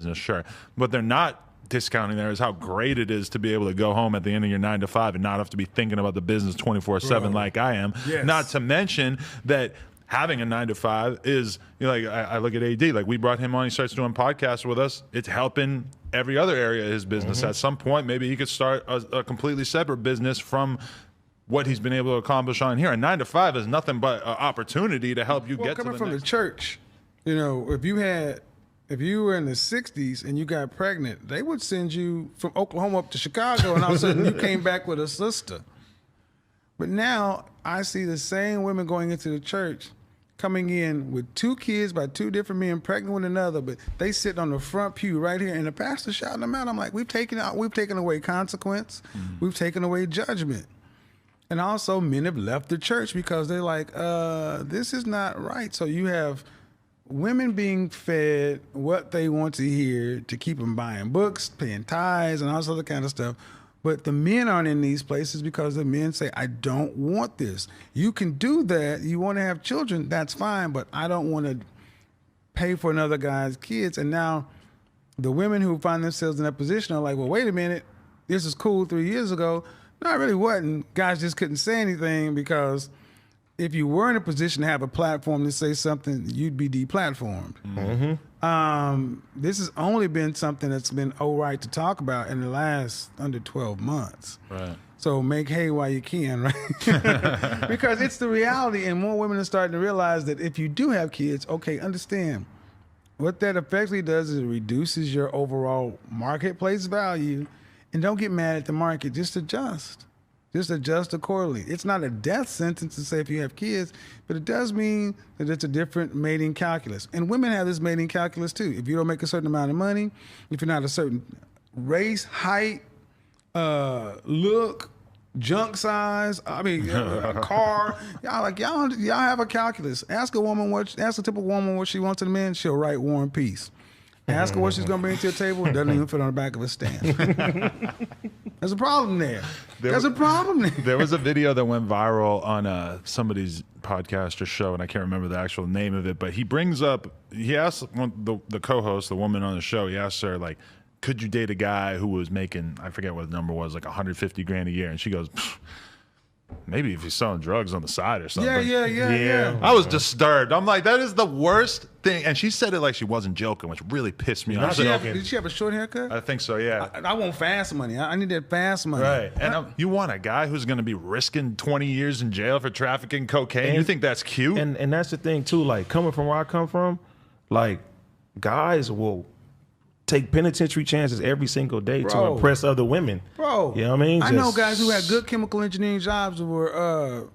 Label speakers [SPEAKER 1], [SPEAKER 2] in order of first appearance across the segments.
[SPEAKER 1] business, sure. But they're not discounting there is how great it is to be able to go home at the end of your 9 to 5 and not have to be thinking about the business 24/7 like I am.
[SPEAKER 2] Yes.
[SPEAKER 1] Not to mention that having a 9 to 5 is, like I look at AD, like we brought him on, he starts doing podcasts with us. It's helping every other area of his business. At some point, maybe he could start a completely separate business from what he's been able to accomplish on here. A 9 to 5 is nothing but an opportunity to help you get to the
[SPEAKER 2] coming from
[SPEAKER 1] next.
[SPEAKER 2] the church, if you were in the 60s and you got pregnant, they would send you from Oklahoma up to Chicago, and all of a sudden you came back with a sister. But now I see the same women going into the church, coming in with 2 kids by 2 different men, pregnant with another, but they sit on the front pew right here, and the pastor shouting them out. I'm like, we've taken away consequence, we've taken away judgment. And also, men have left the church because they're like, this is not right. So you have women being fed what they want to hear to keep them buying books, paying tithes, and all this other kind of stuff. But the men aren't in these places because the men say, I don't want this. You can do that. You want to have children, that's fine, but I don't want to pay for another guy's kids. And now the women who find themselves in that position are like, well, wait a minute. This is cool 3 years ago. No, it really wasn't. Guys just couldn't say anything because if you were in a position to have a platform to say something, you'd be deplatformed. This has only been something that's been all right to talk about in the last under 12 months.
[SPEAKER 1] Right.
[SPEAKER 2] So make hay while you can, right? Because it's the reality, and more women are starting to realize that if you do have kids, okay, understand what that effectively does is it reduces your overall marketplace value. And don't get mad at the market, just adjust. Just adjust accordingly. It's not a death sentence to say if you have kids, but it does mean that it's a different mating calculus. And women have this mating calculus too. If you don't make a certain amount of money, if you're not a certain race, height, look, junk size, car, y'all have a calculus. Ask a typical woman what she wants in a man, she'll write War and Peace. Ask her what she's going to bring to your table. It doesn't even fit on the back of a stand. There's a problem there. There's a problem there.
[SPEAKER 1] There was a video that went viral on somebody's podcast or show, and I can't remember the actual name of it, but he asked the co-host, the woman on the show, he asked her, like, could you date a guy who was making, I forget what the number was, like 150 grand a year? And she goes, maybe if he's selling drugs on the side or something.
[SPEAKER 2] Yeah.
[SPEAKER 1] I was disturbed. I'm like, that is the worst thing. And she said it like she wasn't joking, which really pissed me off.
[SPEAKER 2] Did she have a short haircut?
[SPEAKER 1] I think so, yeah.
[SPEAKER 2] I want fast money. I need that fast money.
[SPEAKER 1] Right. And you want a guy who's going to be risking 20 years in jail for trafficking cocaine? And you think that's cute?
[SPEAKER 3] And that's the thing, too. Like, coming from where I come from, like, guys will take penitentiary chances every single day to impress other women.
[SPEAKER 2] Bro.
[SPEAKER 3] You know what I mean?
[SPEAKER 2] I know guys who had good chemical engineering jobs who were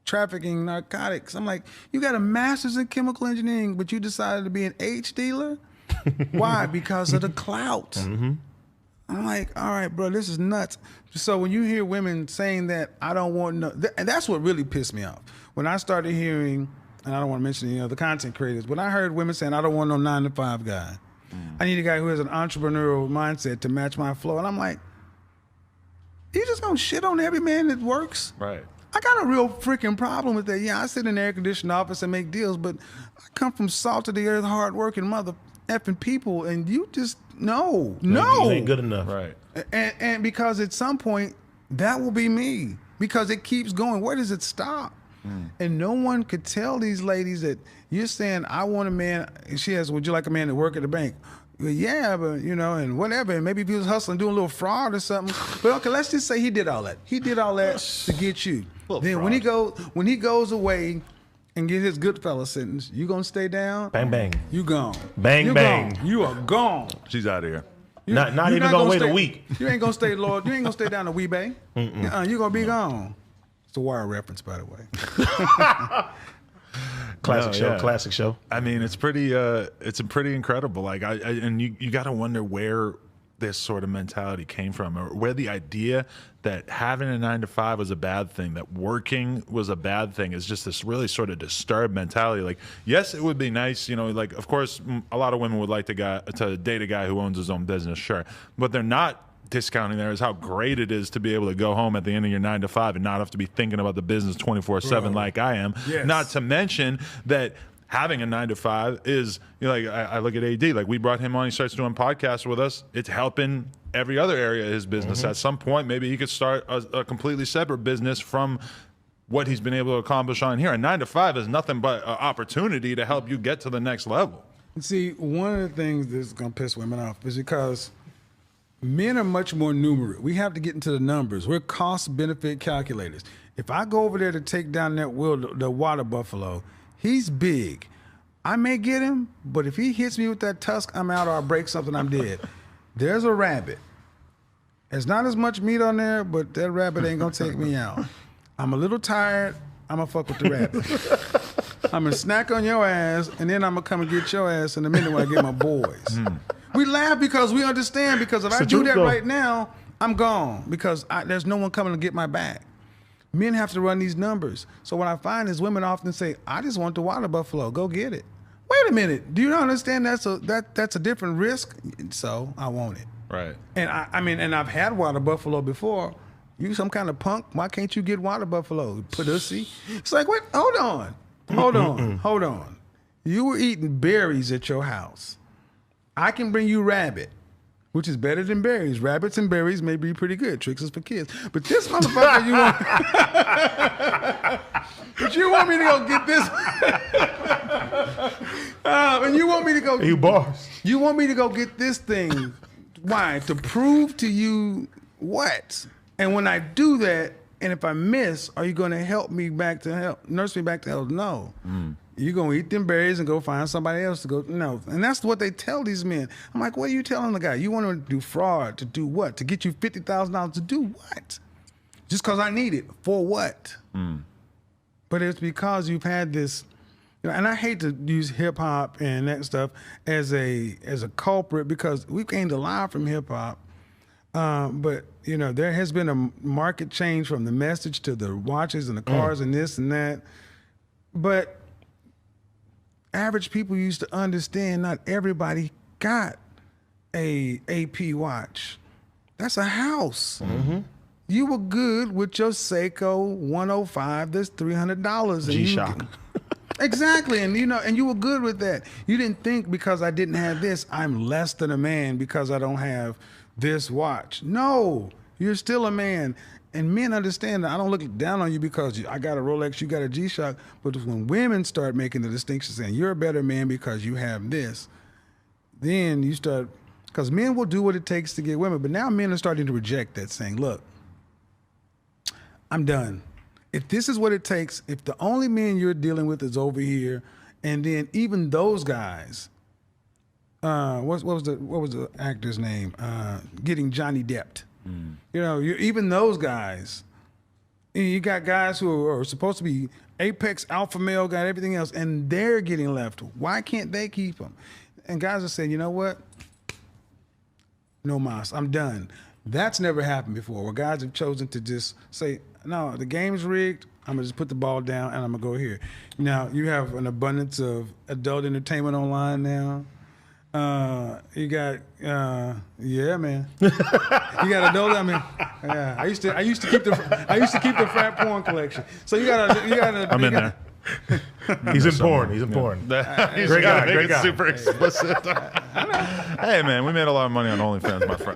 [SPEAKER 2] trafficking narcotics. I'm like, you got a master's in chemical engineering, but you decided to be an H dealer? Why? Because of the clout. I'm like, all right, bro, this is nuts. So when you hear women saying that, I don't want no, and that's what really pissed me off. When I started hearing, and I don't want to mention any other content creators, when I heard women saying, I don't want no 9 to 5 guy. I need a guy who has an entrepreneurial mindset to match my flow. And I'm like, you just gonna shit on every man that works?
[SPEAKER 1] Right.
[SPEAKER 2] I got a real freaking problem with that. Yeah, I sit in an air-conditioned office and make deals, but I come from salt-of-the-earth, hard-working mother effing people, and you just, no.
[SPEAKER 3] You ain't good enough.
[SPEAKER 1] Right.
[SPEAKER 2] And because at some point, that will be me. Because it keeps going. Where does it stop? And no one could tell these ladies that you're saying, I want a man, and she has, would you like a man to work at the bank? Well, yeah, but, and whatever. And maybe if he was hustling, doing a little fraud or something. But okay, let's just say he did all that. He did all that to get you. Then when he goes away and get his Goodfellas sentence, you gonna stay down?
[SPEAKER 3] Bang, bang.
[SPEAKER 2] You gone.
[SPEAKER 3] Bang, bang.
[SPEAKER 2] Gone. You are gone.
[SPEAKER 1] She's out of here.
[SPEAKER 3] Not even gonna wait a week.
[SPEAKER 2] You ain't gonna stay, Lord. You ain't gonna stay down to Wee Bay. You gonna be gone. It's a Wire reference, by the way.
[SPEAKER 3] Classic show.
[SPEAKER 1] I mean, it's pretty incredible. Like, and you got to wonder where this sort of mentality came from, or where the idea that having a 9 to 5 was a bad thing, that working was a bad thing, is just this really sort of disturbed mentality. Like, yes, it would be nice, like, of course, a lot of women would like to date a guy who owns his own business, sure, but they're not discounting there is how great it is to be able to go home at the end of your 9 to 5 and not have to be thinking about the business 24/7 like I am.
[SPEAKER 2] Yes.
[SPEAKER 1] Not to mention that having a 9-to-5 is, you know, like I look at AD, like we brought him on, he starts doing podcasts with us. It's helping every other area of his business. At some point, maybe he could start a completely separate business from what he's been able to accomplish on here. A 9-to-5 is nothing but an opportunity to help you get to the next level.
[SPEAKER 2] See, one of the things that's going to piss women off is because men are much more numerate. We have to get into the numbers. We're cost-benefit calculators. If I go over there to take down that the water buffalo, he's big. I may get him, but if he hits me with that tusk, I'm out, or I break something, I'm dead. There's a rabbit. There's not as much meat on there, but that rabbit ain't going to take me out. I'm a little tired. I'm going to fuck with the rabbit. I'm going to snack on your ass, and then I'm going to come and get your ass in a minute when I get my boys. We laugh because we understand, because if I do that right now, I'm gone, because there's no one coming to get my back. Men have to run these numbers. So what I find is women often say, I just want the water buffalo. Go get it. Wait a minute. Do you not understand that's a different risk? So I want it.
[SPEAKER 1] Right.
[SPEAKER 2] And I mean, and I've had water buffalo before. You some kind of punk? Why can't you get water buffalo? Pussy. It's like, wait, hold on. You were eating berries at your house. I can bring you rabbit, which is better than berries. Rabbits and berries may be pretty good. Tricks is for kids. But this motherfucker, but you want me to go get this. And you want me to go.
[SPEAKER 3] You boss.
[SPEAKER 2] You want me to go get this thing. Why? To prove to you what? And when I do that, and if I miss, are you going to help me back to health? Nurse me back to health? No. You're going to eat them berries and go find somebody else to go. No. And that's what they tell these men. I'm like, what are you telling the guy? You want to do fraud to do what? To get you $50,000 to do what? Just because I need it. For what? But it's because you've had this, you know, and I hate to use hip hop and that stuff as a culprit, because we gained a lot from hip hop. But, you know, there has been a market change from the message to the watches and the cars and this and that. But average people used to understand not everybody got a AP watch. That's a house. You were good with your Seiko 105, that's $300.
[SPEAKER 3] G-Shock.
[SPEAKER 2] Exactly, and you know, and you were good with that. You didn't think because I didn't have this, I'm less than a man because I don't have this watch. No, you're still a man. And men understand that I don't look down on you because I got a Rolex, you got a G-Shock. But when women start making the distinction saying you're a better man because you have this, then you start, because men will do what it takes to get women. But now men are starting to reject that, saying, look, I'm done. If this is what it takes, if the only men you're dealing with is over here, and then even those guys, what was the actor's name? Getting Johnny Depp. You know, even those guys. You got guys who are supposed to be apex alpha male, got everything else, and they're getting left. Why can't they keep them? And guys are saying, you know what? No mas, I'm done. That's never happened before, where guys have chosen to just say, no, the game's rigged. I'm gonna just put the ball down and I'm gonna go here. Now you have an abundance of adult entertainment online now. You got, yeah, man. You got adult. I mean, yeah. I used to keep the frat porn collection. So you got.
[SPEAKER 1] I'm in there.
[SPEAKER 3] He's important. He's important.
[SPEAKER 1] Great guy. Super explicit. Hey, man, we made a lot of money on OnlyFans, my friend.